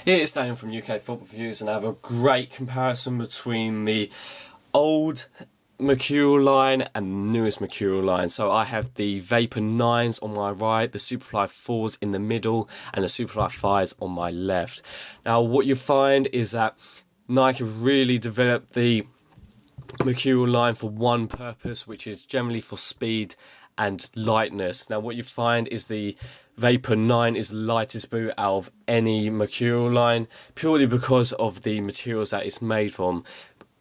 It's Daniel from UK Football Reviews, and I have a great comparison between the old Mercurial line and the newest Mercurial line. So I have the Vapor 9s on my right, the Superfly 4s in the middle, and the Superfly 5s on my left. Now what you find is that Nike have really developed the Mercurial line for one purpose, which is generally for speed and lightness. Now what you find is the Vapor 9 is the lightest boot out of any Mercurial line, purely because of the materials that it's made from.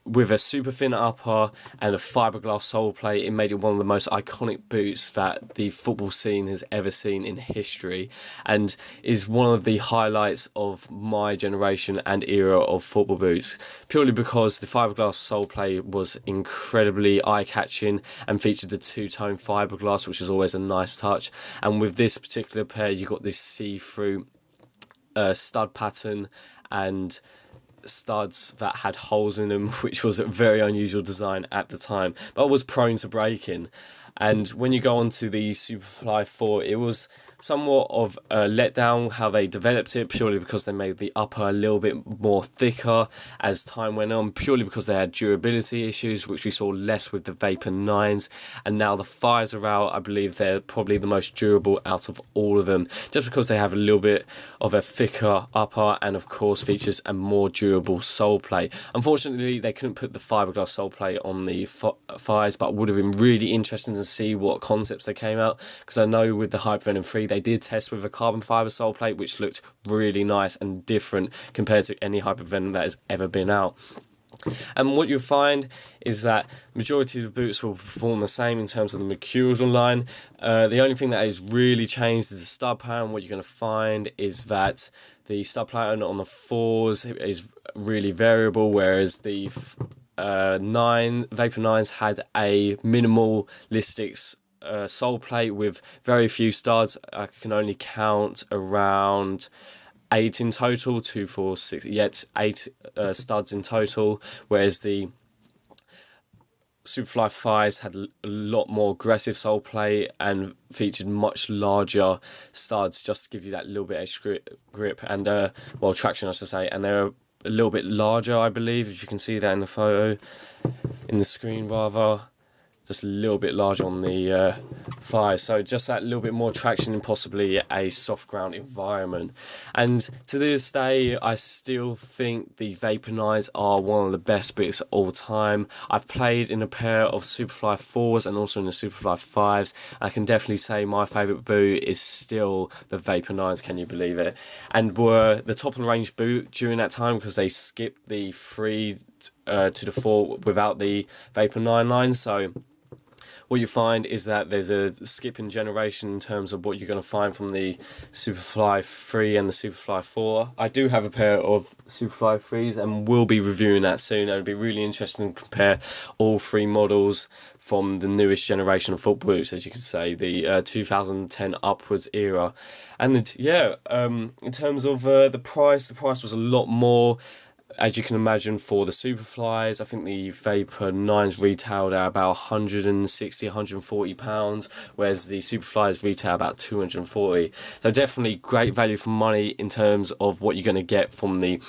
With a super thin upper and a fiberglass sole plate, it made it one of the most iconic boots that the football scene has ever seen in history, and is one of the highlights of my generation and era of football boots, purely because the fiberglass sole plate was incredibly eye-catching and featured the two-tone fiberglass, which is always a nice touch. And with this particular pair, you got this see-through stud pattern and studs that had holes in them, which was a very unusual design at the time, but was prone to breaking. And when you go on to the Superfly 4, it was somewhat of a letdown how they developed it, purely because they made the upper a little bit more thicker as time went on, purely because they had durability issues, which we saw less with the Vapor 9s. And now the 5s are out. I believe they're probably the most durable out of all of them, just because they have a little bit of a thicker upper and of course features a more durable sole plate. Unfortunately, they couldn't put the fiberglass sole plate on the 5s, but it would have been really interesting to see what concepts they came out, because I know with the Hypervenom 3 they did test with a carbon fibre sole plate, which looked really nice and different compared to any Hypervenom that has ever been out. And what you'll find is that majority of the boots will perform the same in terms of the Mercurial line. The only thing that has really changed is the stud pattern. What you're going to find is that the stud pattern on the 4s is really variable, whereas the Vapor 9s had a minimalistic sole plate with very few studs. I can only count around 8 in total, 2, 4, 6, yet 8 studs in total, whereas the Superfly 5s had a lot more aggressive sole plate and featured much larger studs, just to give you that little bit extra grip and well, traction I should say, and they're a little bit larger, I believe, if you can see that in the photo, in the screen rather, just a little bit larger on the 5, so just that little bit more traction in possibly a soft ground environment. And to this day, I still think the Vapor 9s are one of the best boots of all time. I've played in a pair of Superfly 4s and also in the Superfly 5s. I can definitely say my favourite boot is still the Vapor 9s, can you believe it? And were the top of the range boot during that time, because they skipped the 3 to the 4 without the Vapor 9 line. So what you find is that there's a skip in generation in terms of what you're going to find from the Superfly 3 and the Superfly 4. I do have a pair of Superfly 3s and will be reviewing that soon. It would be really interesting to compare all 3 models from the newest generation of football boots, as you could say, the 2010 upwards era. And yeah, in terms of the price was a lot more, as you can imagine, for the Superflies. I think the Vapor 9s retailed at about £160, £140, whereas the Superflies retail about £240. So definitely great value for money in terms of what you're going to get from the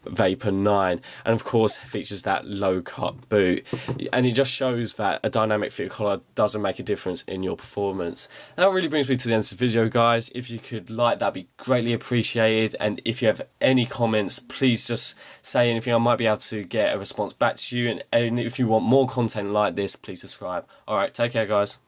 Vapor 9, and of course features that low cut boot, and it just shows that a dynamic fit collar doesn't make a difference in your performance. That really brings me to the end of the video, guys. If you could like, that'd be greatly appreciated, and if you have any comments, please just say anything. I might be able to get a response back to you, and if you want more content like this, please subscribe. Alright, take care, guys.